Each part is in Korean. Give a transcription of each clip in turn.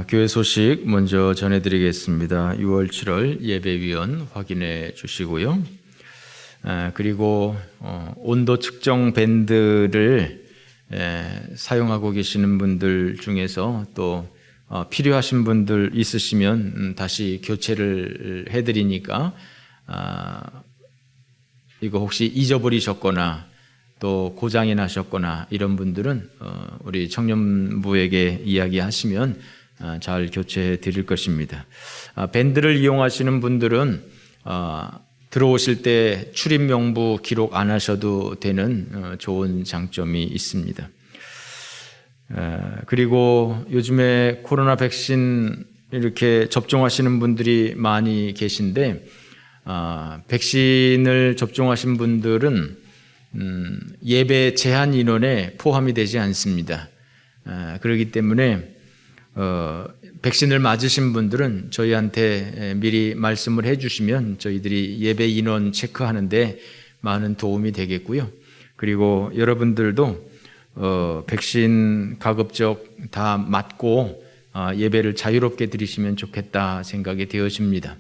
교회 소식 먼저 전해드리겠습니다. 6월 7월 예배위원 확인해 주시고요. 그리고 온도 측정 밴드를 사용하고 계시는 분들 중에서 또 필요하신 분들 있으시면 다시 교체를 해드리니까 이거 혹시 잊어버리셨거나 또 고장이 나셨거나 이런 분들은 우리 청년부에게 이야기하시면 잘 교체해 드릴 것입니다. 밴드를 이용하시는 분들은 들어오실 때 출입 명부 기록 안 하셔도 되는 좋은 장점이 있습니다. 그리고 요즘에 코로나 백신 이렇게 접종하시는 분들이 많이 계신데 백신을 접종하신 분들은 예배 제한 인원에 포함이 되지 않습니다. 그렇기 때문에 백신을 맞으신 분들은 저희한테 미리 말씀을 해주시면 저희들이 예배 인원 체크하는데 많은 도움이 되겠고요. 그리고 여러분들도 백신 가급적 다 맞고 예배를 자유롭게 드리시면 좋겠다 생각이 되어집니다.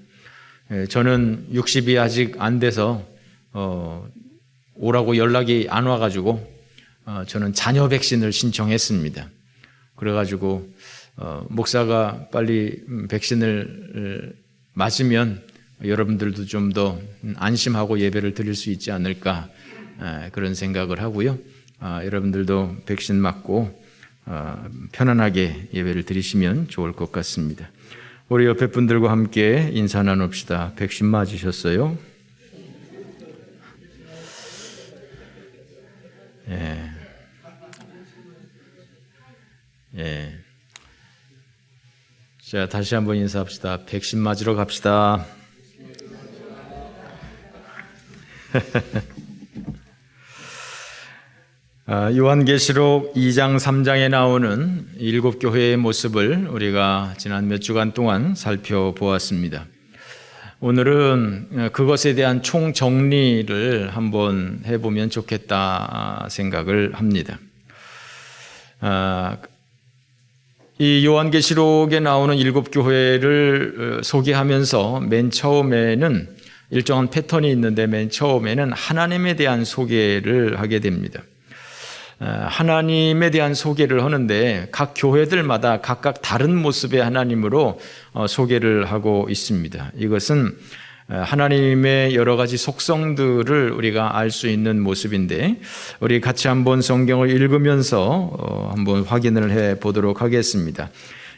저는 60이 아직 안 돼서 오라고 연락이 안 와가지고 저는 자녀 백신을 신청했습니다. 그래가지고 목사가 빨리 백신을 맞으면 여러분들도 좀 더 안심하고 예배를 드릴 수 있지 않을까 그런 생각을 하고요. 여러분들도 백신 맞고 편안하게 예배를 드리시면 좋을 것 같습니다. 우리 옆에 분들과 함께 인사 나눕시다. 백신 맞으셨어요? 예. 자, 다시 한번 인사합시다. 백신 맞으러 갑시다. 요한계시록 2장 3장에 나오는 7교회의 모습을 우리가 지난 몇 주간 동안 살펴보았습니다. 오늘은 그것에 대한 총정리를 한번 해보면 좋겠다 생각을 합니다. 이 요한계시록에 나오는 7교회를 소개하면서 맨 처음에는 일정한 패턴이 있는데 맨 처음에는 하나님에 대한 소개를 하게 됩니다. 하나님에 대한 소개를 하는데 각 교회들마다 각각 다른 모습의 하나님으로 소개를 하고 있습니다. 이것은 하나님의 여러 가지 속성들을 우리가 알 수 있는 모습인데 우리 같이 한번 성경을 읽으면서 한번 확인을 해 보도록 하겠습니다.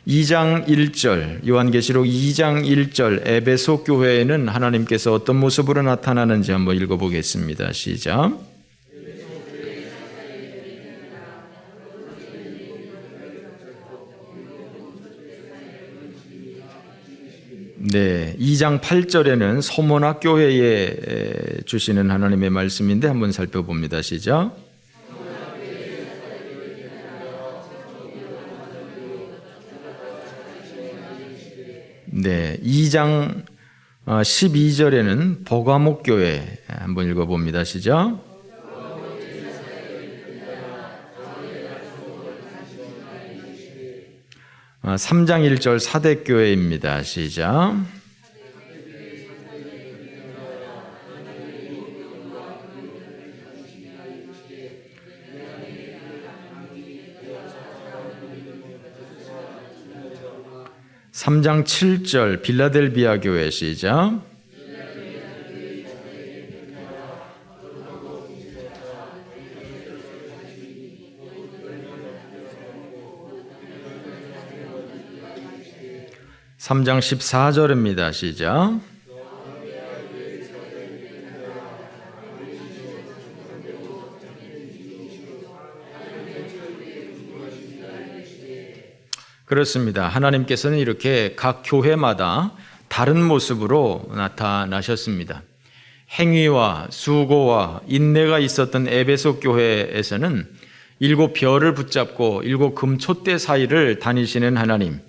2장 1절 요한계시록 2장 1절 에베소 교회에는 하나님께서 어떤 모습으로 나타나는지 한번 읽어보겠습니다. 시작. 네, 2장 8절에는 서모나 교회에 주시는 하나님의 말씀인데 한번 살펴봅니다. 시작. 네, 2장 12절에는 버가목 교회 한번 읽어봅니다. 시작. 3장 1절 사대교회입니다. 시작. (3장 7절) 빌라델비아 교회. 시작. 3장 14절입니다. 시작. 그렇습니다. 하나님께서는 이렇게 각 교회마다 다른 모습으로 나타나셨습니다. 행위와 수고와 인내가 있었던 에베소 교회에서는 7별을 붙잡고 7 금촛대 사이를 다니시는 하나님,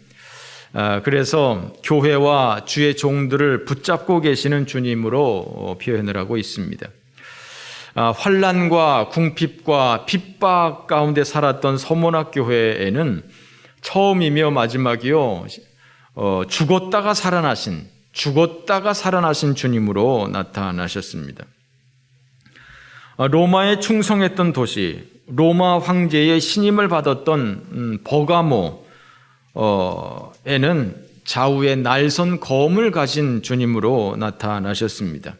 그래서 교회와 주의 종들을 붙잡고 계시는 주님으로 표현을 하고 있습니다. 환난과 궁핍과 핍박 가운데 살았던 서문학 교회에는 처음이며 마지막이요. 죽었다가 살아나신 주님으로 나타나셨습니다. 로마에 충성했던 도시, 로마 황제의 신임을 받았던 버가모에는 좌우에 날선 검을 가진 주님으로 나타나셨습니다.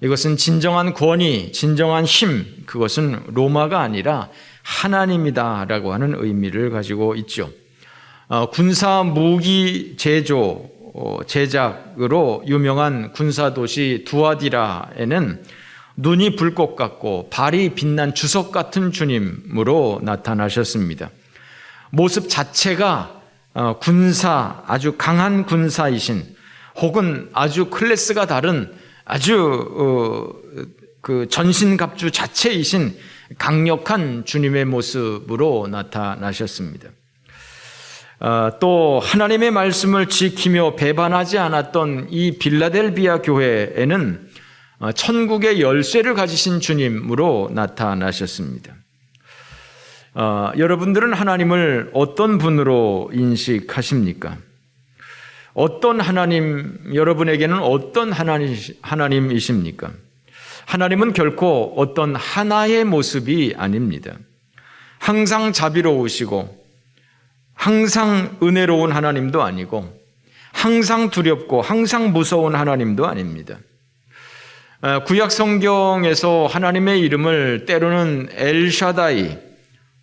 이것은 진정한 권위, 진정한 힘, 그것은 로마가 아니라 하나님이다라고 하는 의미를 가지고 있죠. 군사 무기 제작으로 유명한 군사도시 두아디라에는 눈이 불꽃 같고 발이 빛난 주석 같은 주님으로 나타나셨습니다. 모습 자체가 아주 강한 군사이신, 혹은 아주 클래스가 다른 아주 그 전신갑주 자체이신 강력한 주님의 모습으로 나타나셨습니다. 또 하나님의 말씀을 지키며 배반하지 않았던 이 빌라델비아 교회에는 천국의 열쇠를 가지신 주님으로 나타나셨습니다. 여러분들은 하나님을 어떤 분으로 인식하십니까? 여러분에게는 어떤 하나님이십니까? 하나님은 결코 어떤 하나의 모습이 아닙니다. 항상 자비로우시고, 항상 은혜로운 하나님도 아니고, 항상 두렵고 항상 무서운 하나님도 아닙니다. 구약 성경에서 하나님의 이름을 때로는 엘샤다이,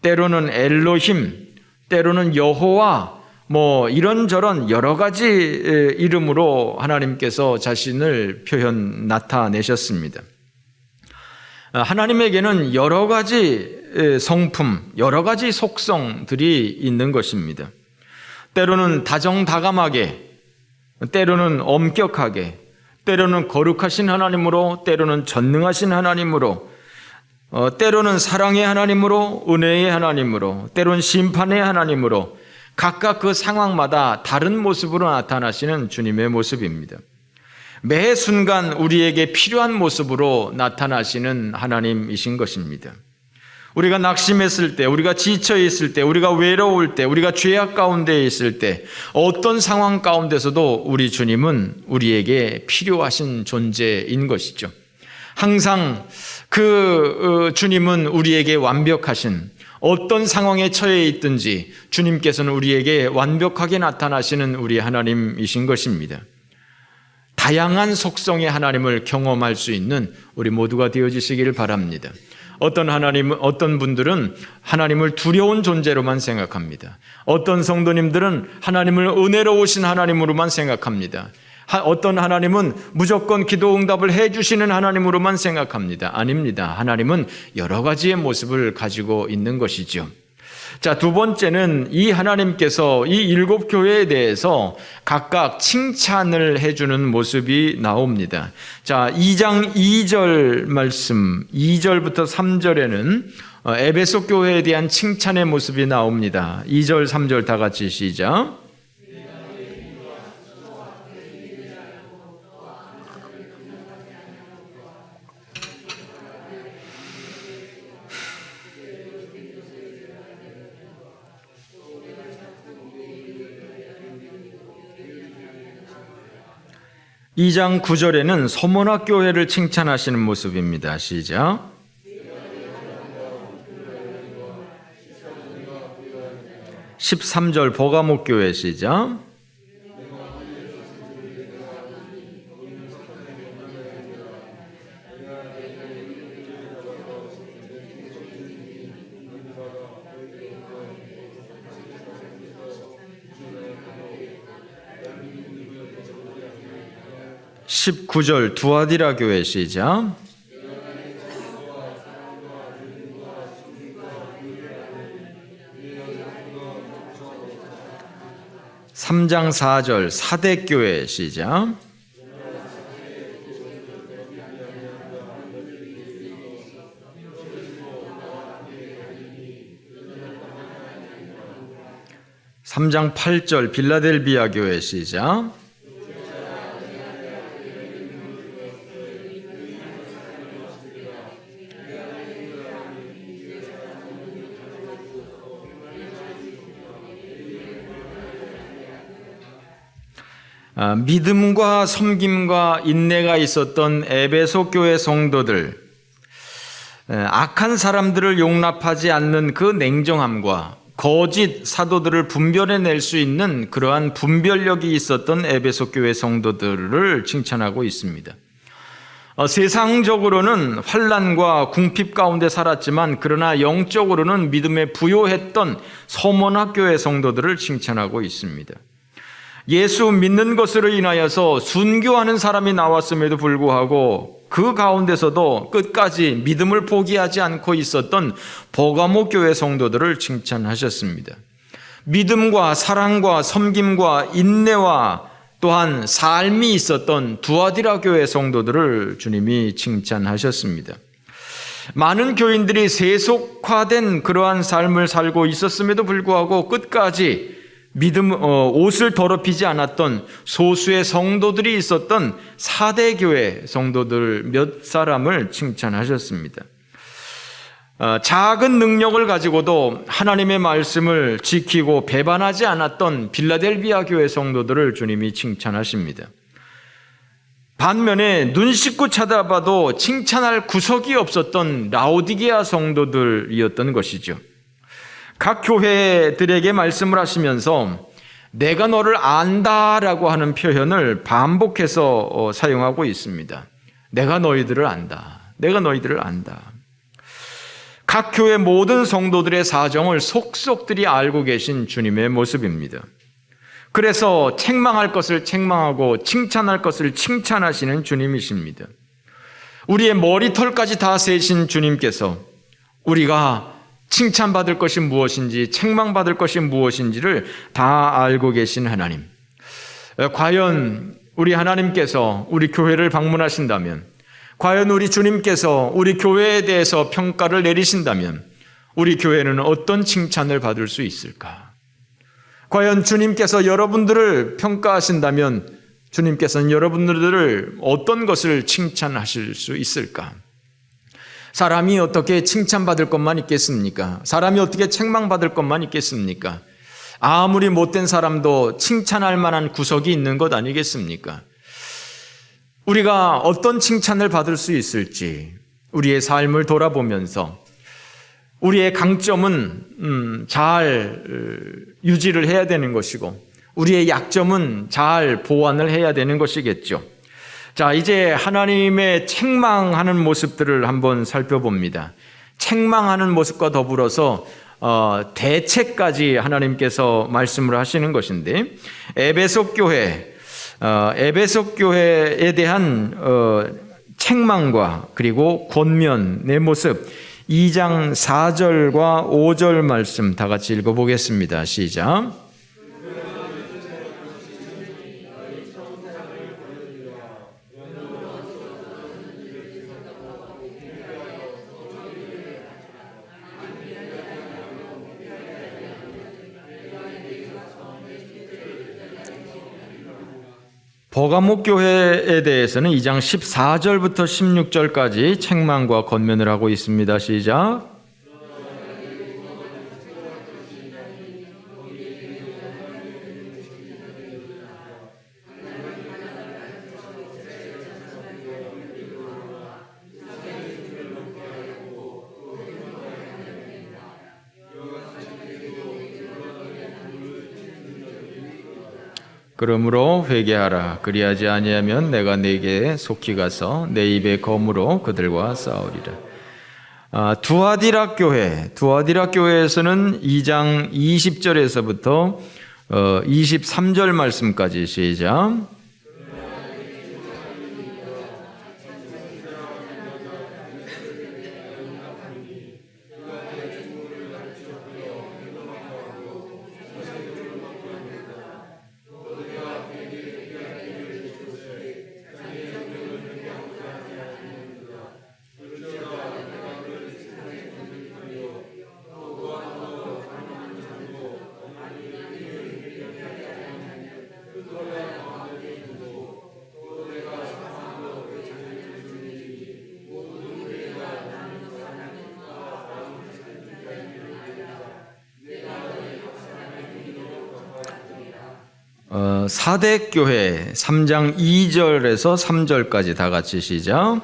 때로는 엘로힘, 때로는 여호와, 이런저런 여러 가지 이름으로 하나님께서 자신을 나타내셨습니다. 하나님에게는 여러 가지 성품, 여러 가지 속성들이 있는 것입니다. 때로는 다정다감하게, 때로는 엄격하게, 때로는 거룩하신 하나님으로, 때로는 전능하신 하나님으로, 때로는 사랑의 하나님으로, 은혜의 하나님으로, 때로는 심판의 하나님으로, 각각 그 상황마다 다른 모습으로 나타나시는 주님의 모습입니다. 매 순간 우리에게 필요한 모습으로 나타나시는 하나님이신 것입니다. 우리가 낙심했을 때, 우리가 지쳐 있을 때, 우리가 외로울 때, 우리가 죄악 가운데 있을 때, 어떤 상황 가운데서도 우리 주님은 우리에게 필요하신 존재인 것이죠. 항상 그 주님은 우리에게 완벽하신, 어떤 상황에 처해 있든지 주님께서는 우리에게 완벽하게 나타나시는 우리 하나님이신 것입니다. 다양한 속성의 하나님을 경험할 수 있는 우리 모두가 되어지시기를 바랍니다. 어떤 분들은 하나님을 두려운 존재로만 생각합니다. 어떤 성도님들은 하나님을 은혜로우신 하나님으로만 생각합니다. 어떤 하나님은 무조건 기도 응답을 해주시는 하나님으로만 생각합니다. 아닙니다. 하나님은 여러 가지의 모습을 가지고 있는 것이죠. 자, 두 번째는 이 하나님께서 이 7 교회에 대해서 각각 칭찬을 해주는 모습이 나옵니다. 자, 2장 2절 말씀, 2절부터 3절에는 에베소 교회에 대한 칭찬의 모습이 나옵니다. 2절, 3절 다 같이 시작. 이 장 9절에는 서문학 교회를 칭찬하시는 모습입니다. 시작. 13절 버가목 교회 시작. 19절 두아디라 교회 시작. 3장 4절 사대교회 시작. 3장 8절 빌라델비아 교회 시작. 믿음과 섬김과 인내가 있었던 에베소 교회 성도들, 악한 사람들을 용납하지 않는 그 냉정함과 거짓 사도들을 분별해낼 수 있는 그러한 분별력이 있었던 에베소 교회 성도들을 칭찬하고 있습니다. 세상적으로는 환난과 궁핍 가운데 살았지만 그러나 영적으로는 믿음에 부요했던 서문학 교회 성도들을 칭찬하고 있습니다. 예수 믿는 것으로 인하여서 순교하는 사람이 나왔음에도 불구하고 그 가운데서도 끝까지 믿음을 포기하지 않고 있었던 버가모 교회 성도들을 칭찬하셨습니다. 믿음과 사랑과 섬김과 인내와 또한 삶이 있었던 두아디라 교회 성도들을 주님이 칭찬하셨습니다. 많은 교인들이 세속화된 그러한 삶을 살고 있었음에도 불구하고 끝까지 옷을 더럽히지 않았던 소수의 성도들이 있었던 사대 교회 성도들 몇 사람을 칭찬하셨습니다. 작은 능력을 가지고도 하나님의 말씀을 지키고 배반하지 않았던 빌라델비아 교회 성도들을 주님이 칭찬하십니다. 반면에 눈 씻고 쳐다봐도 칭찬할 구석이 없었던 라오디게아 성도들이었던 것이죠. 각 교회들에게 말씀을 하시면서 내가 너를 안다라고 하는 표현을 반복해서 사용하고 있습니다. 내가 너희들을 안다. 내가 너희들을 안다. 각 교회 모든 성도들의 사정을 속속들이 알고 계신 주님의 모습입니다. 그래서 책망할 것을 책망하고 칭찬할 것을 칭찬하시는 주님이십니다. 우리의 머리털까지 다 세신 주님께서 우리가 칭찬받을 것이 무엇인지 책망받을 것이 무엇인지를 다 알고 계신 하나님. 과연 우리 하나님께서 우리 교회를 방문하신다면, 과연 우리 주님께서 우리 교회에 대해서 평가를 내리신다면 우리 교회는 어떤 칭찬을 받을 수 있을까? 과연 주님께서 여러분들을 평가하신다면 주님께서는 여러분들을 어떤 것을 칭찬하실 수 있을까? 사람이 어떻게 칭찬받을 것만 있겠습니까? 사람이 어떻게 책망받을 것만 있겠습니까? 아무리 못된 사람도 칭찬할 만한 구석이 있는 것 아니겠습니까? 우리가 어떤 칭찬을 받을 수 있을지 우리의 삶을 돌아보면서 우리의 강점은 잘 유지를 해야 되는 것이고 우리의 약점은 잘 보완을 해야 되는 것이겠죠. 자, 이제 하나님의 책망하는 모습들을 한번 살펴봅니다. 책망하는 모습과 더불어서 대책까지 하나님께서 말씀을 하시는 것인데 에베소 교회에 대한 책망과 그리고 권면의 모습 2장 4절과 5절 말씀 다 같이 읽어보겠습니다. 시작. 버가모 교회에 대해서는 2장 14절부터 16절까지 책망과 권면을 하고 있습니다. 시작. 그러므로 회개하라. 그리하지 아니하면 내가 네게 속히 가서 내 입의 검으로 그들과 싸우리라. 두아디라 교회에서는 2장 20절에서부터 23절 말씀까지 시작. 사대교회 3장 2절에서 3절까지 다 같이 시작.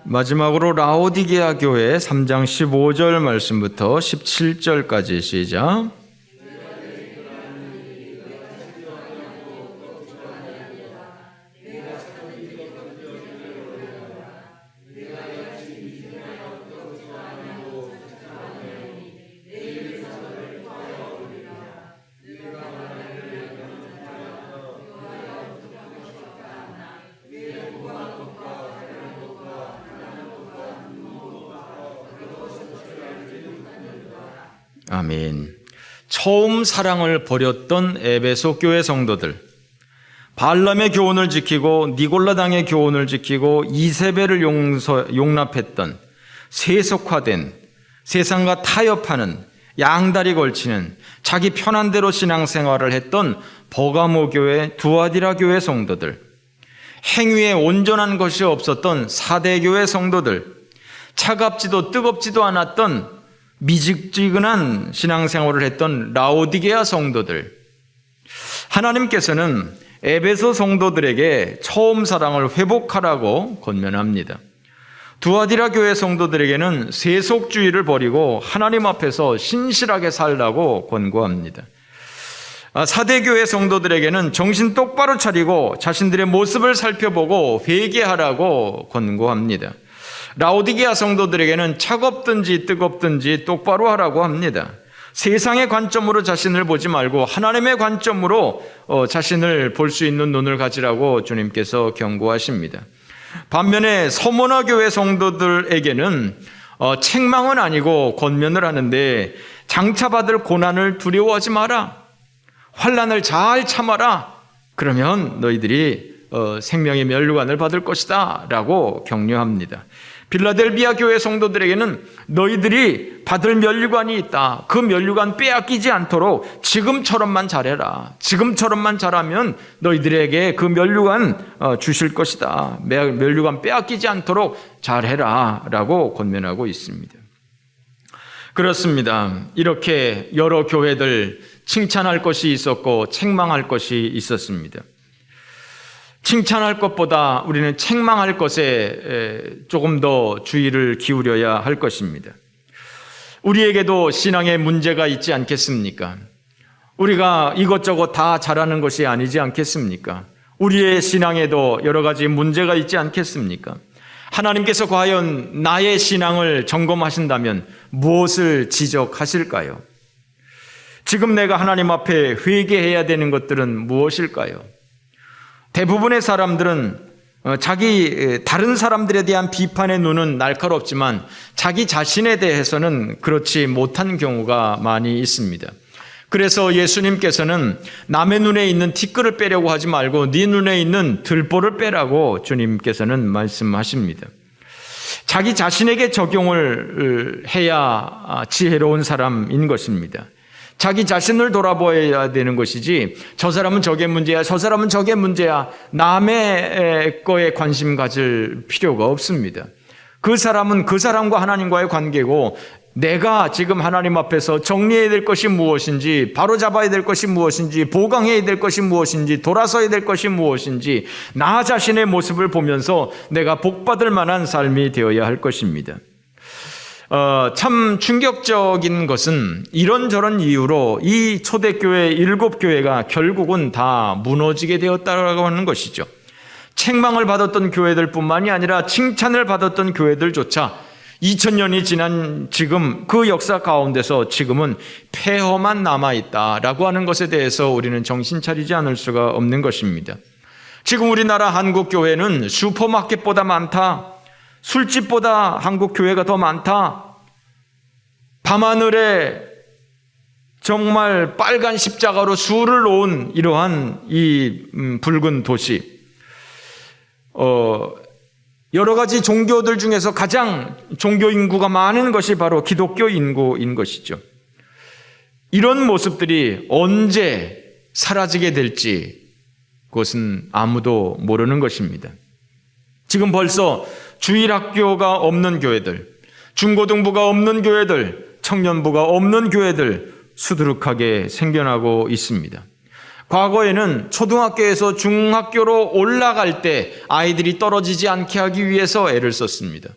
마지막으로 라오디게아 교회 3장 15절 말씀부터 17절까지 시작. 아멘. 처음 사랑을 버렸던 에베소 교회 성도들, 발람의 교훈을 지키고 니골라당의 교훈을 지키고 이세벨을 용납했던 세속화된, 세상과 타협하는, 양다리 걸치는, 자기 편한 대로 신앙생활을 했던 버가모 교회, 두아디라 교회 성도들, 행위에 온전한 것이 없었던 사대교회 성도들, 차갑지도 뜨겁지도 않았던 미직지근한 신앙생활을 했던 라오디게아 성도들, 하나님께서는 에베소 성도들에게 처음 사랑을 회복하라고 권면합니다. 두아디라 교회 성도들에게는 세속주의를 버리고 하나님 앞에서 신실하게 살라고 권고합니다. 사대교회 성도들에게는 정신 똑바로 차리고 자신들의 모습을 살펴보고 회개하라고 권고합니다. 라오디게아 성도들에게는 차갑든지 뜨겁든지 똑바로 하라고 합니다. 세상의 관점으로 자신을 보지 말고 하나님의 관점으로 자신을 볼 수 있는 눈을 가지라고 주님께서 경고하십니다. 반면에 서머나 교회 성도들에게는 책망은 아니고 권면을 하는데, 장차 받을 고난을 두려워하지 마라, 환난을 잘 참아라, 그러면 너희들이 생명의 면류관을 받을 것이다 라고 격려합니다. 빌라델비아 교회 성도들에게는 너희들이 받을 면류관이 있다, 그 면류관 빼앗기지 않도록 지금처럼만 잘해라, 지금처럼만 잘하면 너희들에게 그 면류관 주실 것이다, 면류관 빼앗기지 않도록 잘해라 라고 권면하고 있습니다. 그렇습니다. 이렇게 여러 교회들 칭찬할 것이 있었고 책망할 것이 있었습니다. 칭찬할 것보다 우리는 책망할 것에 조금 더 주의를 기울여야 할 것입니다. 우리에게도 신앙에 문제가 있지 않겠습니까? 우리가 이것저것 다 잘하는 것이 아니지 않겠습니까? 우리의 신앙에도 여러 가지 문제가 있지 않겠습니까? 하나님께서 과연 나의 신앙을 점검하신다면 무엇을 지적하실까요? 지금 내가 하나님 앞에 회개해야 되는 것들은 무엇일까요? 대부분의 사람들은 다른 사람들에 대한 비판의 눈은 날카롭지만 자기 자신에 대해서는 그렇지 못한 경우가 많이 있습니다. 그래서 예수님께서는 남의 눈에 있는 티끌을 빼려고 하지 말고 네 눈에 있는 들보를 빼라고 주님께서는 말씀하십니다. 자기 자신에게 적용을 해야 지혜로운 사람인 것입니다. 자기 자신을 돌아보아야 되는 것이지, 저 사람은 저게 문제야, 저 사람은 저게 문제야, 남의 거에 관심 가질 필요가 없습니다. 그 사람은 그 사람과 하나님과의 관계고, 내가 지금 하나님 앞에서 정리해야 될 것이 무엇인지, 바로잡아야 될 것이 무엇인지, 보강해야 될 것이 무엇인지, 돌아서야 될 것이 무엇인지, 나 자신의 모습을 보면서 내가 복받을 만한 삶이 되어야 할 것입니다. 참 충격적인 것은 이런저런 이유로 이 초대교회 7교회가 결국은 다 무너지게 되었다고 하는 것이죠. 책망을 받았던 교회들 뿐만이 아니라 칭찬을 받았던 교회들조차 2000년이 지난 지금 그 역사 가운데서 지금은 폐허만 남아있다라고 하는 것에 대해서 우리는 정신 차리지 않을 수가 없는 것입니다. 지금 우리나라 한국교회는 슈퍼마켓보다 많다, 술집보다 한국교회가 더 많다, 밤하늘에 정말 빨간 십자가로 수를 놓은 이러한 이 붉은 도시, 여러 가지 종교들 중에서 가장 종교 인구가 많은 것이 바로 기독교 인구인 것이죠. 이런 모습들이 언제 사라지게 될지 그것은 아무도 모르는 것입니다. 지금 벌써 주일학교가 없는 교회들, 중고등부가 없는 교회들, 청년부가 없는 교회들 수두룩하게 생겨나고 있습니다. 과거에는 초등학교에서 중학교로 올라갈 때 아이들이 떨어지지 않게 하기 위해서 애를 썼습니다.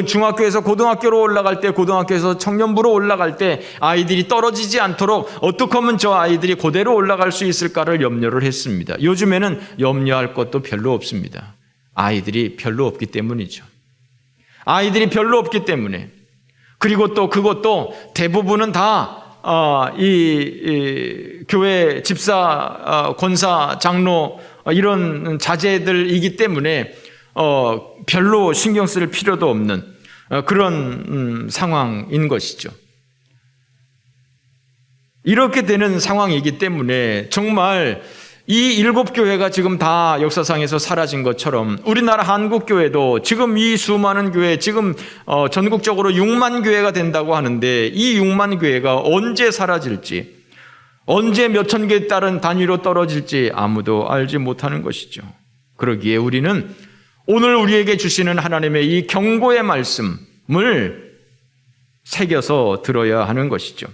중학교에서 고등학교로 올라갈 때, 고등학교에서 청년부로 올라갈 때 아이들이 떨어지지 않도록 어떻게 하면 저 아이들이 그대로 올라갈 수 있을까를 염려를 했습니다. 요즘에는 염려할 것도 별로 없습니다. 아이들이 별로 없기 때문이죠. 아이들이 별로 없기 때문에. 그리고 또 그것도 대부분은 다 교회 집사, 권사, 장로 이런 자제들이기 때문에 별로 신경 쓸 필요도 없는 그런 상황인 것이죠. 이렇게 되는 상황이기 때문에 정말 이 7교회가 지금 다 역사상에서 사라진 것처럼 우리나라 한국교회도 지금 이 수많은 교회, 지금 전국적으로 6만 교회가 된다고 하는데 이 6만 교회가 언제 사라질지, 언제 몇천 개 따른 단위로 떨어질지 아무도 알지 못하는 것이죠. 그러기에 우리는 오늘 우리에게 주시는 하나님의 이 경고의 말씀을 새겨서 들어야 하는 것이죠.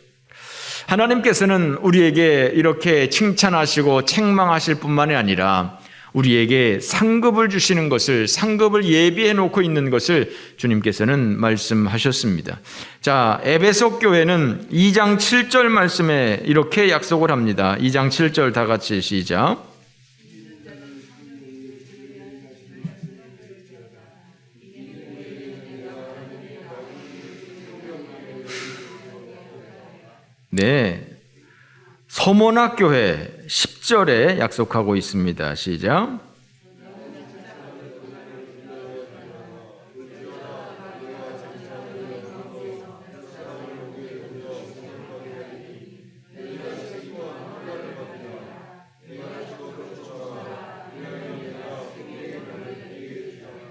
하나님께서는 우리에게 이렇게 칭찬하시고 책망하실 뿐만이 아니라 우리에게 상급을 주시는 것을, 상급을 예비해 놓고 있는 것을 주님께서는 말씀하셨습니다. 자, 에베소 교회는 2장 7절 말씀에 이렇게 약속을 합니다. 2장 7절 다 같이 시작. 네, 서문학교회 10절에 약속하고 있습니다. 시작.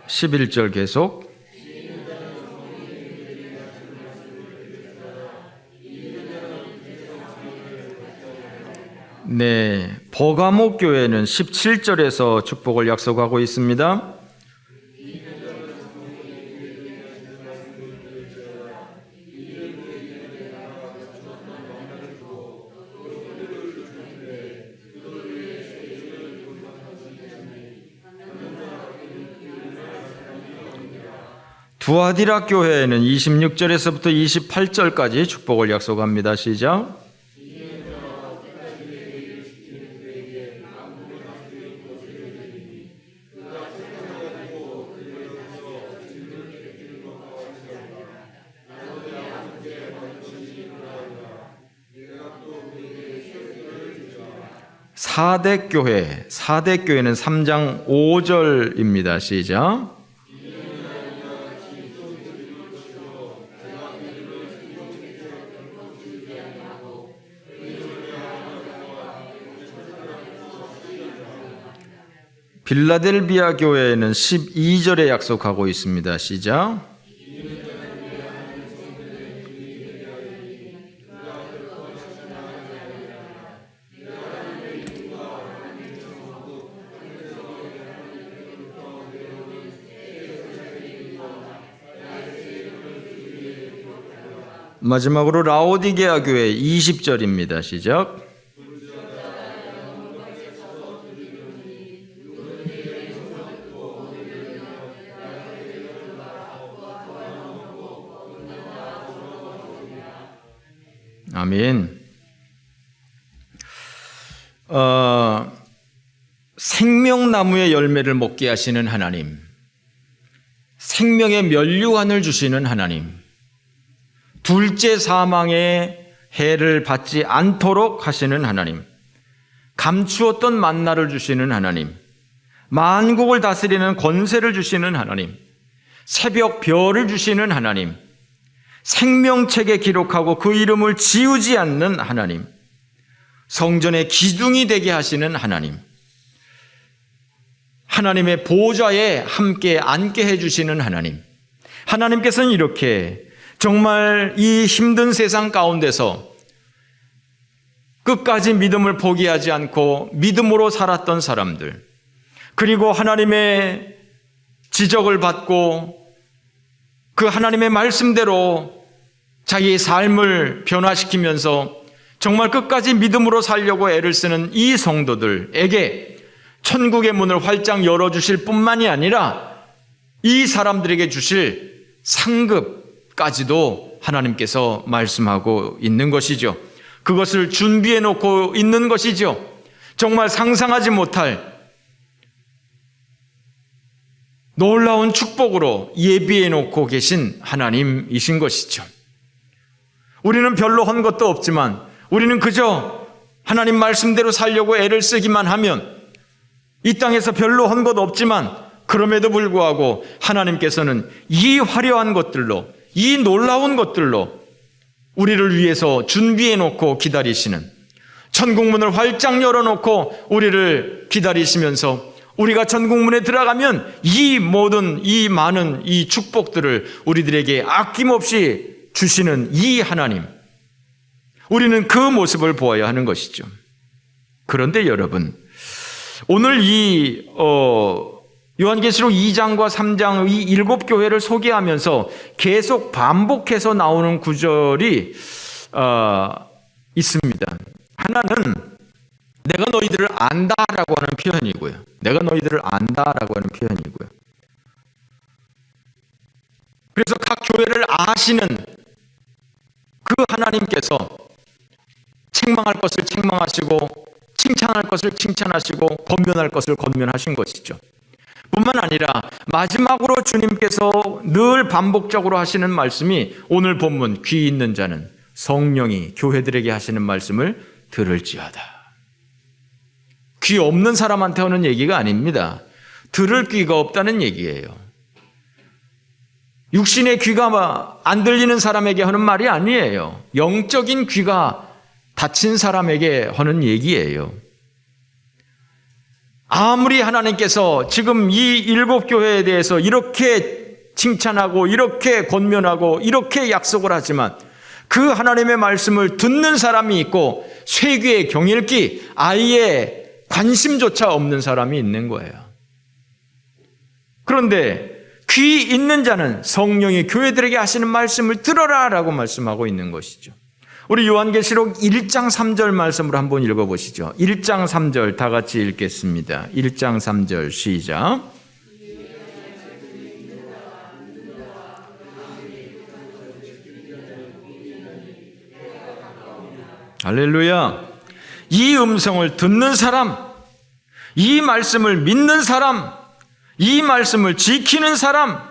(11절) 계속. 네, 버가모 교회는 17절에서 축복을 약속하고 있습니다. 두아디라 교회는 26절에서부터 28절까지 축복을 약속합니다. 시작. 사대교회, 사대교회는 3장 5절입니다. 시작. 빌라델비아 교회는 12절에 약속하고 있습니다. 시작. 마지막으로 라오디게아 교회 20절입니다. 시작. 아멘. 생명나무의 열매를 먹게 하시는 하나님, 생명의 면류관을 주시는 하나님, 둘째 사망의 해를 받지 않도록 하시는 하나님, 감추었던 만나를 주시는 하나님, 만국을 다스리는 권세를 주시는 하나님, 새벽 별을 주시는 하나님, 생명책에 기록하고 그 이름을 지우지 않는 하나님, 성전의 기둥이 되게 하시는 하나님, 하나님의 보좌에 함께 앉게 해주시는 하나님. 하나님께서는 이렇게 정말 이 힘든 세상 가운데서 끝까지 믿음을 포기하지 않고 믿음으로 살았던 사람들, 그리고 하나님의 지적을 받고 그 하나님의 말씀대로 자기의 삶을 변화시키면서 정말 끝까지 믿음으로 살려고 애를 쓰는 이 성도들에게 천국의 문을 활짝 열어주실 뿐만이 아니라 이 사람들에게 주실 상급까지도 하나님께서 말씀하고 있는 것이죠. 그것을 준비해 놓고 있는 것이죠. 정말 상상하지 못할 놀라운 축복으로 예비해 놓고 계신 하나님이신 것이죠. 우리는 별로 한 것도 없지만 우리는 그저 하나님 말씀대로 살려고 애를 쓰기만 하면 이 땅에서 별로 한 것 없지만 그럼에도 불구하고 하나님께서는 이 화려한 것들로, 이 놀라운 것들로 우리를 위해서 준비해 놓고 기다리시는, 천국문을 활짝 열어놓고 우리를 기다리시면서 우리가 천국문에 들어가면 이 모든 이 많은 이 축복들을 우리들에게 아낌없이 주시는 이 하나님, 우리는 그 모습을 보아야 하는 것이죠. 그런데 여러분, 오늘 이 요한계시록 2장과 3장 이 7교회를 소개하면서 계속 반복해서 나오는 구절이 있습니다. 하나는 내가 너희들을 안다라고 하는 표현이고요. 내가 너희들을 안다라고 하는 표현이고요. 그래서 각 교회를 아시는 그 하나님께서 책망할 것을 책망하시고 칭찬할 것을 칭찬하시고 권면할 것을 권면하신 것이죠. 뿐만 아니라 마지막으로 주님께서 늘 반복적으로 하시는 말씀이 오늘 본문 귀 있는 자는 성령이 교회들에게 하시는 말씀을 들을지어다. 귀 없는 사람한테 하는 얘기가 아닙니다. 들을 귀가 없다는 얘기예요. 육신의 귀가 안 들리는 사람에게 하는 말이 아니에요. 영적인 귀가 닫힌 사람에게 하는 얘기예요. 아무리 하나님께서 지금 이 7교회에 대해서 이렇게 칭찬하고 이렇게 권면하고 이렇게 약속을 하지만 그 하나님의 말씀을 듣는 사람이 있고 쇠귀에 경일기 아예 관심조차 없는 사람이 있는 거예요. 그런데 귀 있는 자는 성령이 교회들에게 하시는 말씀을 들어라 라고 말씀하고 있는 것이죠. 우리 요한계시록 1장 3절 말씀으로 한번 읽어보시죠. 1장 3절 다 같이 읽겠습니다. 1장 3절 시작. 할렐루야. 이 음성을 듣는 사람, 이 말씀을 믿는 사람, 이 말씀을 지키는 사람,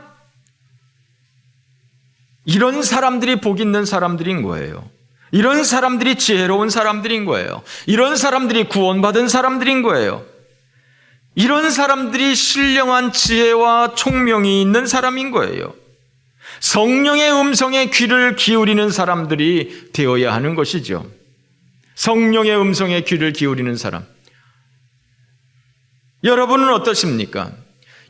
이런 사람들이 복 있는 사람들인 거예요. 이런 사람들이 지혜로운 사람들인 거예요. 이런 사람들이 구원받은 사람들인 거예요. 이런 사람들이 신령한 지혜와 총명이 있는 사람인 거예요. 성령의 음성에 귀를 기울이는 사람들이 되어야 하는 것이죠. 성령의 음성에 귀를 기울이는 사람. 여러분은 어떠십니까?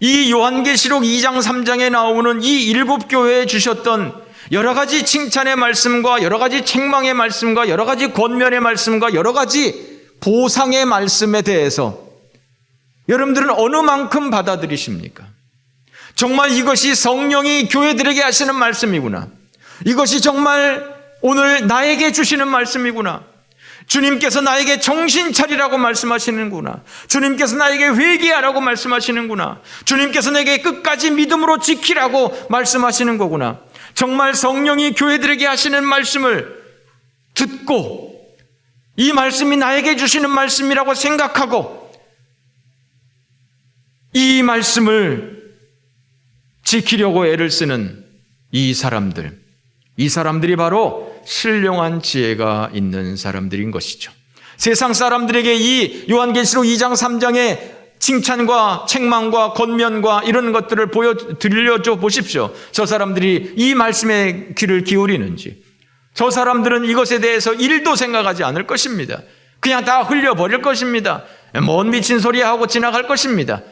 이 요한계시록 2장 3장에 나오는 이 7교회에 주셨던 여러 가지 칭찬의 말씀과 여러 가지 책망의 말씀과 여러 가지 권면의 말씀과 여러 가지 보상의 말씀에 대해서 여러분들은 어느 만큼 받아들이십니까? 정말 이것이 성령이 교회들에게 하시는 말씀이구나. 이것이 정말 오늘 나에게 주시는 말씀이구나. 주님께서 나에게 정신 차리라고 말씀하시는구나. 주님께서 나에게 회개하라고 말씀하시는구나. 주님께서 내게 끝까지 믿음으로 지키라고 말씀하시는 거구나. 정말 성령이 교회들에게 하시는 말씀을 듣고 이 말씀이 나에게 주시는 말씀이라고 생각하고 이 말씀을 지키려고 애를 쓰는 이 사람들이 바로 신령한 지혜가 있는 사람들인 것이죠. 세상 사람들에게 이 요한계시록 2장 3장의 칭찬과 책망과 권면과 이런 것들을 들려줘 보십시오. 저 사람들이 이 말씀에 귀를 기울이는지. 저 사람들은 이것에 대해서 1도 생각하지 않을 것입니다. 그냥 다 흘려버릴 것입니다. 뭔 미친 소리 하고 지나갈 것입니다.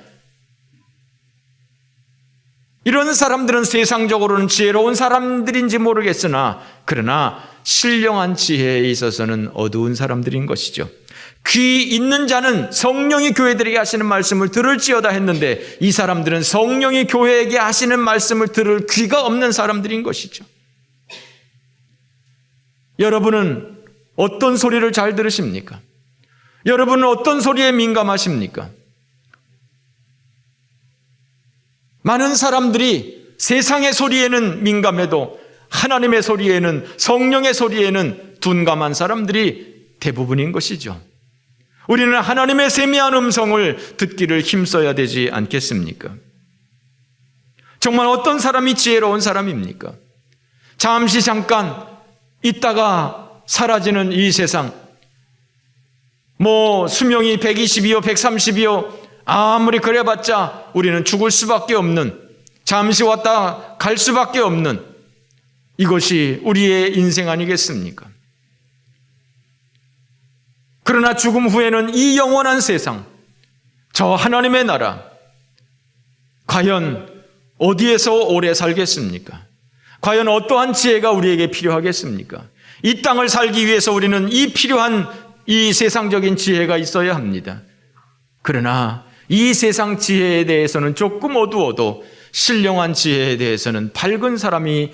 이런 사람들은 세상적으로는 지혜로운 사람들인지 모르겠으나 그러나 신령한 지혜에 있어서는 어두운 사람들인 것이죠. 귀 있는 자는 성령이 교회들에게 하시는 말씀을 들을지어다 했는데 이 사람들은 성령이 교회에게 하시는 말씀을 들을 귀가 없는 사람들인 것이죠. 여러분은 어떤 소리를 잘 들으십니까? 여러분은 어떤 소리에 민감하십니까? 많은 사람들이 세상의 소리에는 민감해도 하나님의 소리에는, 성령의 소리에는 둔감한 사람들이 대부분인 것이죠. 우리는 하나님의 세미한 음성을 듣기를 힘써야 되지 않겠습니까? 정말 어떤 사람이 지혜로운 사람입니까? 잠깐 있다가 사라지는 이 세상, 수명이 120이요 130이요 아무리 그래봤자 우리는 죽을 수밖에 없는, 잠시 왔다 갈 수밖에 없는 이것이 우리의 인생 아니겠습니까? 그러나 죽음 후에는 이 영원한 세상, 저 하나님의 나라, 과연 어디에서 오래 살겠습니까? 과연 어떠한 지혜가 우리에게 필요하겠습니까? 이 땅을 살기 위해서 우리는 이 필요한 이 세상적인 지혜가 있어야 합니다. 그러나 이 세상 지혜에 대해서는 조금 어두워도 신령한 지혜에 대해서는 밝은 사람이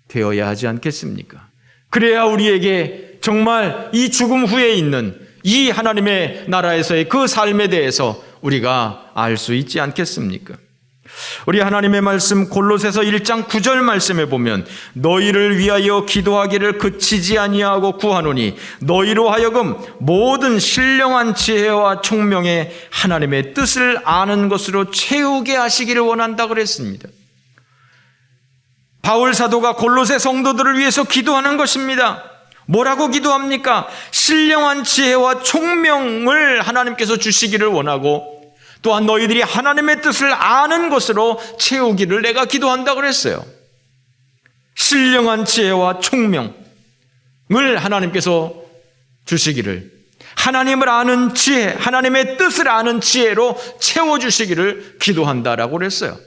되어야 하지 않겠습니까? 그래야 우리에게 정말 이 죽음 후에 있는 이 하나님의 나라에서의 그 삶에 대해서 우리가 알 수 있지 않겠습니까? 우리 하나님의 말씀 골로새서 1장 9절 말씀에 보면 너희를 위하여 기도하기를 그치지 아니하고 구하노니 너희로 하여금 모든 신령한 지혜와 총명의 하나님의 뜻을 아는 것으로 채우게 하시기를 원한다 그랬습니다. 바울 사도가 골로새 성도들을 위해서 기도하는 것입니다. 뭐라고 기도합니까? 신령한 지혜와 총명을 하나님께서 주시기를 원하고 또한 너희들이 하나님의 뜻을 아는 것으로 채우기를 내가 기도한다 그랬어요. 신령한 지혜와 총명을 하나님께서 주시기를, 하나님을 아는 지혜, 하나님의 뜻을 아는 지혜로 채워주시기를 기도한다라고 그랬어요.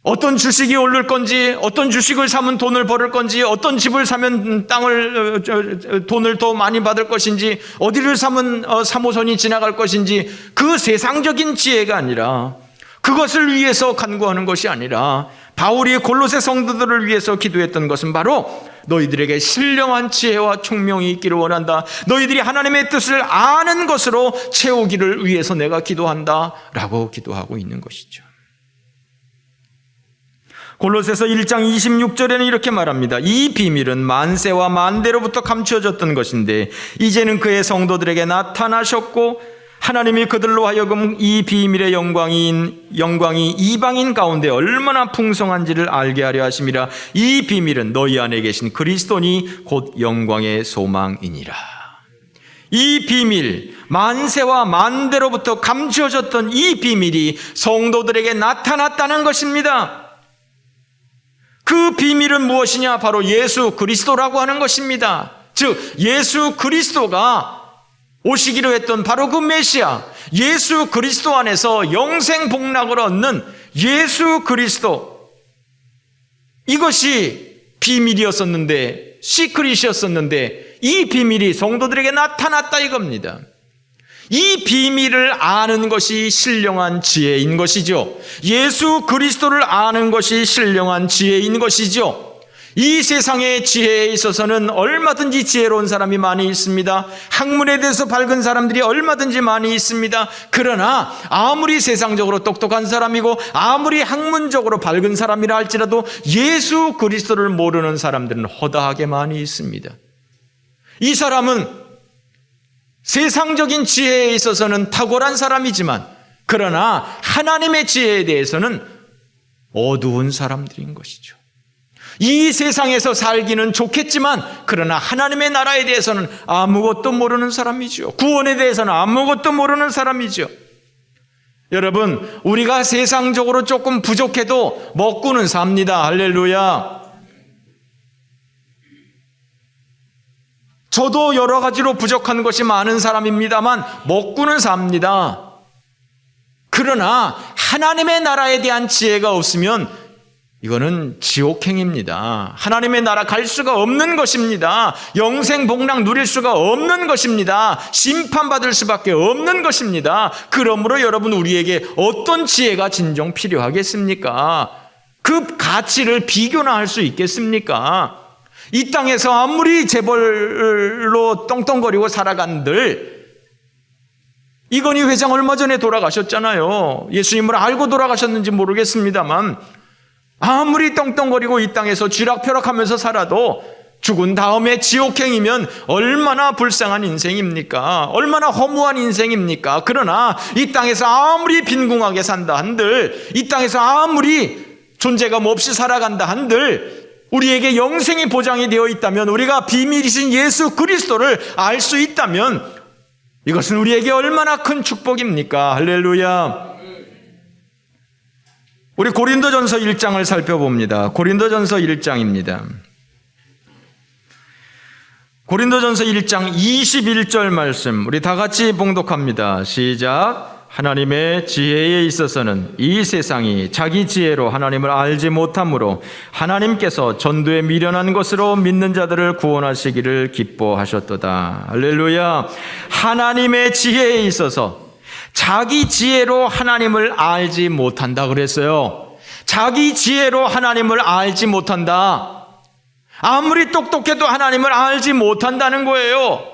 어떤 주식이 오를 건지, 어떤 주식을 사면 돈을 벌을 건지, 어떤 집을 사면 돈을 더 많이 받을 것인지, 어디를 사면 3호선이 지나갈 것인지, 그 세상적인 지혜가 아니라, 그것을 위해서 간구하는 것이 아니라 바울이 골로새 성도들을 위해서 기도했던 것은 바로 너희들에게 신령한 지혜와 총명이 있기를 원한다, 너희들이 하나님의 뜻을 아는 것으로 채우기를 위해서 내가 기도한다 라고 기도하고 있는 것이죠. 골로새서 1장 26절에는 이렇게 말합니다. 이 비밀은 만세와 만대로부터 감추어졌던 것인데 이제는 그의 성도들에게 나타나셨고 하나님이 그들로 하여금 이 비밀의 영광이 이방인 가운데 얼마나 풍성한지를 알게 하려 하심이라. 이 비밀은 너희 안에 계신 그리스도니 곧 영광의 소망이니라. 이 비밀, 만세와 만대로부터 감추어졌던 이 비밀이 성도들에게 나타났다는 것입니다. 그 비밀은 무엇이냐? 바로 예수 그리스도라고 하는 것입니다. 즉 예수 그리스도가 오시기로 했던 바로 그 메시아, 예수 그리스도 안에서 영생 복락을 얻는 예수 그리스도, 이것이 비밀이었었는데, 시크릿이었었는데 이 비밀이 성도들에게 나타났다 이겁니다. 이 비밀을 아는 것이 신령한 지혜인 것이죠. 예수 그리스도를 아는 것이 신령한 지혜인 것이죠. 이 세상의 지혜에 있어서는 얼마든지 지혜로운 사람이 많이 있습니다. 학문에 대해서 밝은 사람들이 얼마든지 많이 있습니다. 그러나 아무리 세상적으로 똑똑한 사람이고 아무리 학문적으로 밝은 사람이라 할지라도 예수 그리스도를 모르는 사람들은 허다하게 많이 있습니다. 이 사람은 세상적인 지혜에 있어서는 탁월한 사람이지만 그러나 하나님의 지혜에 대해서는 어두운 사람들인 것이죠. 이 세상에서 살기는 좋겠지만 그러나 하나님의 나라에 대해서는 아무것도 모르는 사람이죠. 구원에 대해서는 아무것도 모르는 사람이죠. 여러분, 우리가 세상적으로 조금 부족해도 먹고는 삽니다. 할렐루야. 저도 여러 가지로 부족한 것이 많은 사람입니다만 먹고는 삽니다. 그러나 하나님의 나라에 대한 지혜가 없으면 이거는 지옥행입니다. 하나님의 나라 갈 수가 없는 것입니다. 영생 복락 누릴 수가 없는 것입니다. 심판받을 수밖에 없는 것입니다. 그러므로 여러분, 우리에게 어떤 지혜가 진정 필요하겠습니까? 그 가치를 비교나 할 수 있겠습니까? 이 땅에서 아무리 재벌로 떵떵거리고 살아간들, 이건희 회장 얼마 전에 돌아가셨잖아요. 예수님을 알고 돌아가셨는지 모르겠습니다만 아무리 떵떵거리고 이 땅에서 쥐락펴락하면서 살아도 죽은 다음에 지옥행이면 얼마나 불쌍한 인생입니까? 얼마나 허무한 인생입니까? 그러나 이 땅에서 아무리 빈궁하게 산다 한들, 이 땅에서 아무리 존재감 없이 살아간다 한들, 우리에게 영생이 보장이 되어 있다면, 우리가 비밀이신 예수 그리스도를 알 수 있다면 이것은 우리에게 얼마나 큰 축복입니까? 할렐루야. 우리 고린도전서 1장을 살펴봅니다. 고린도전서 1장입니다. 고린도전서 1장 21절 말씀 우리 다 같이 봉독합니다. 시작. 하나님의 지혜에 있어서는 이 세상이 자기 지혜로 하나님을 알지 못하므로 하나님께서 전도에 미련한 것으로 믿는 자들을 구원하시기를 기뻐하셨도다. 할렐루야. 하나님의 지혜에 있어서 자기 지혜로 하나님을 알지 못한다 그랬어요. 자기 지혜로 하나님을 알지 못한다. 아무리 똑똑해도 하나님을 알지 못한다는 거예요.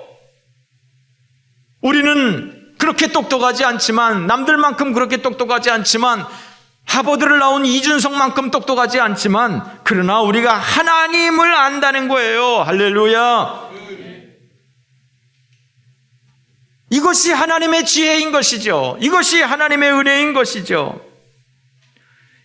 우리는 그렇게 똑똑하지 않지만, 남들만큼 그렇게 똑똑하지 않지만, 하버드를 나온 이준석만큼 똑똑하지 않지만, 그러나 우리가 하나님을 안다는 거예요. 할렐루야. 이것이 하나님의 지혜인 것이죠. 이것이 하나님의 은혜인 것이죠.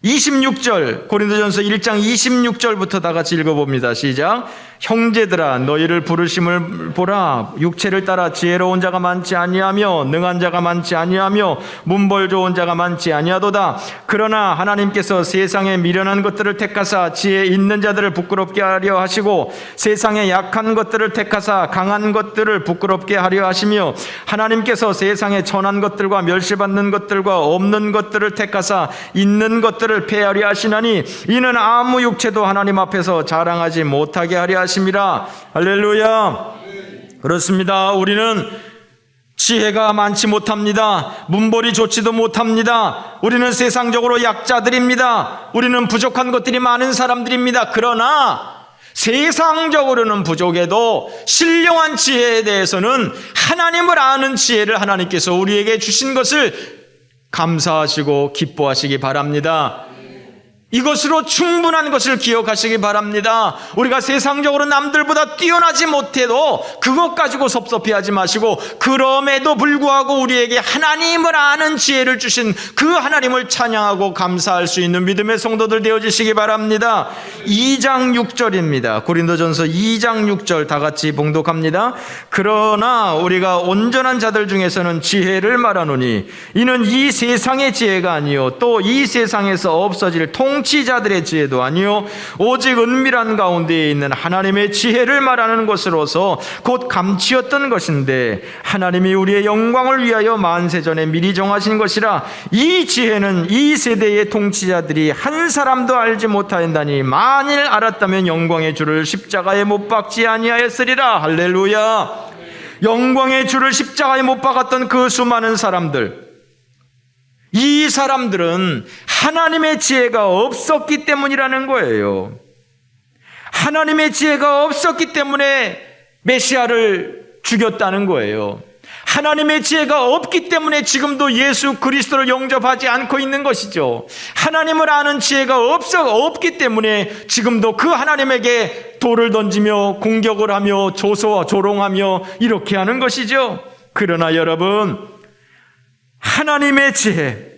26절, 고린도전서 1장 26절부터 다 같이 읽어봅니다. 시작. 형제들아, 너희를 부르심을 보라. 육체를 따라 지혜로운 자가 많지 아니하며 능한 자가 많지 아니하며 문벌 좋은 자가 많지 아니하도다. 그러나 하나님께서 세상에 미련한 것들을 택하사 지혜 있는 자들을 부끄럽게 하려 하시고, 세상에 약한 것들을 택하사 강한 것들을 부끄럽게 하려 하시며, 하나님께서 세상에 천한 것들과 멸시받는 것들과 없는 것들을 택하사 있는 것들을 폐하려 하시나니, 이는 아무 육체도 하나님 앞에서 자랑하지 못하게 하려 하심이라. 할렐루야. 그렇습니다. 우리는 지혜가 많지 못합니다. 문벌이 좋지도 못합니다. 우리는 세상적으로 약자들입니다. 우리는 부족한 것들이 많은 사람들입니다. 그러나 세상적으로는 부족해도 신령한 지혜에 대해서는 하나님을 아는 지혜를 하나님께서 우리에게 주신 것을 감사하시고 기뻐하시기 바랍니다. 이것으로 충분한 것을 기억하시기 바랍니다. 우리가 세상적으로 남들보다 뛰어나지 못해도 그것 가지고 섭섭해하지 마시고, 그럼에도 불구하고 우리에게 하나님을 아는 지혜를 주신 그 하나님을 찬양하고 감사할 수 있는 믿음의 성도들 되어주시기 바랍니다. 2장 6절입니다. 고린도전서 2장 6절 다 같이 봉독합니다. 그러나 우리가 온전한 자들 중에서는 지혜를 말하노니, 이는 이 세상의 지혜가 아니요 또 이 세상에서 없어질 통치자들의 지혜도 아니요 오직 은밀한 가운데에 있는 하나님의 지혜를 말하는 것으로서 곧 감추었던 것인데, 하나님이 우리의 영광을 위하여 만세전에 미리 정하신 것이라. 이 지혜는 이 세대의 통치자들이 한 사람도 알지 못하였다니, 만일 알았다면 영광의 주를 십자가에 못 박지 아니하였으리라. 할렐루야. 영광의 주를 십자가에 못 박았던 그 수많은 사람들, 이 사람들은 하나님의 지혜가 없었기 때문이라는 거예요. 하나님의 지혜가 없었기 때문에 메시아를 죽였다는 거예요. 하나님의 지혜가 없기 때문에 지금도 예수 그리스도를 영접하지 않고 있는 것이죠. 하나님을 아는 지혜가 없기 때문에 지금도 그 하나님에게 돌을 던지며 공격을 하며 조롱하며 이렇게 하는 것이죠. 그러나 여러분, 하나님의 지혜,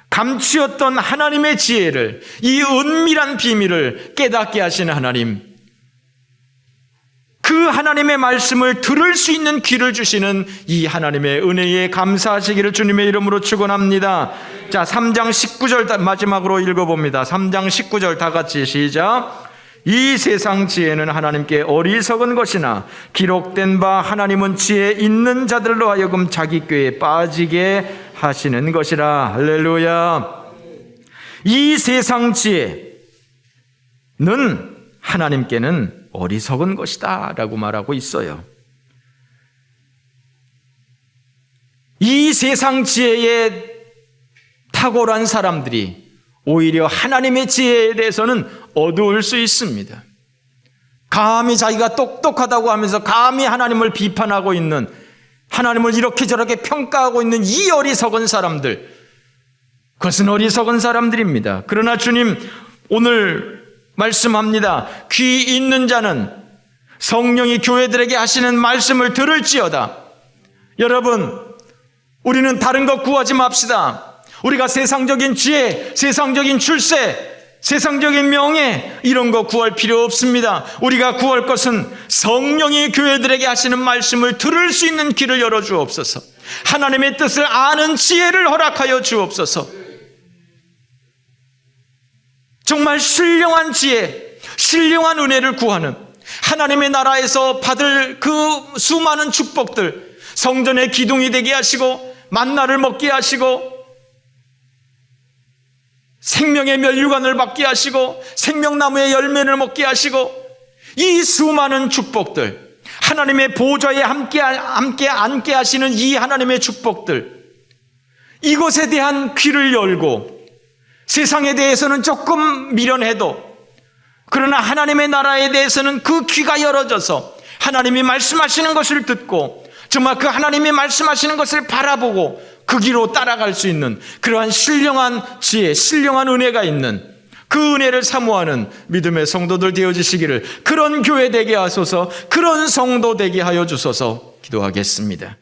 감추었던 하나님의 지혜를, 이 은밀한 비밀을 깨닫게 하시는 하나님, 그 하나님의 말씀을 들을 수 있는 귀를 주시는 이 하나님의 은혜에 감사하시기를 주님의 이름으로 축원합니다. 자, 3장 19절 마지막으로 읽어봅니다. 3장 19절 다 같이 시작. 이 세상 지혜는 하나님께 어리석은 것이나 기록된 바 하나님은 지혜 있는 자들로 하여금 자기 꾀에 빠지게 하시는 것이라. 할렐루야. 이 세상 지혜는 하나님께는 어리석은 것이다 라고 말하고 있어요. 이 세상 지혜에 탁월한 사람들이 오히려 하나님의 지혜에 대해서는 어두울 수 있습니다. 감히 자기가 똑똑하다고 하면서 감히 하나님을 비판하고 있는, 하나님을 이렇게 저렇게 평가하고 있는 이 어리석은 사람들, 그것은 어리석은 사람들입니다. 그러나 주님 오늘 말씀합니다. 귀 있는 자는 성령이 교회들에게 하시는 말씀을 들을지어다. 여러분, 우리는 다른 것 구하지 맙시다. 우리가 세상적인 지혜, 세상적인 출세, 세상적인 명예 이런 거 구할 필요 없습니다. 우리가 구할 것은 성령이 교회들에게 하시는 말씀을 들을 수 있는 길을 열어주옵소서. 하나님의 뜻을 아는 지혜를 허락하여 주옵소서. 정말 신령한 지혜, 신령한 은혜를 구하는, 하나님의 나라에서 받을 그 수많은 축복들, 성전의 기둥이 되게 하시고 만나를 먹게 하시고 생명의 멸류관을 받게 하시고 생명나무의 열매를 먹게 하시고 이 수많은 축복들, 하나님의 보좌에 함께 앉게 하시는 이 하나님의 축복들, 이것에 대한 귀를 열고 세상에 대해서는 조금 미련해도 그러나 하나님의 나라에 대해서는 그 귀가 열어져서 하나님이 말씀하시는 것을 듣고 정말 그 하나님이 말씀하시는 것을 바라보고 그 길로 따라갈 수 있는 그러한 신령한 지혜, 신령한 은혜가 있는 그 은혜를 사모하는 믿음의 성도들 되어주시기를, 그런 교회 되게 하소서, 그런 성도 되게 하여 주소서 기도하겠습니다.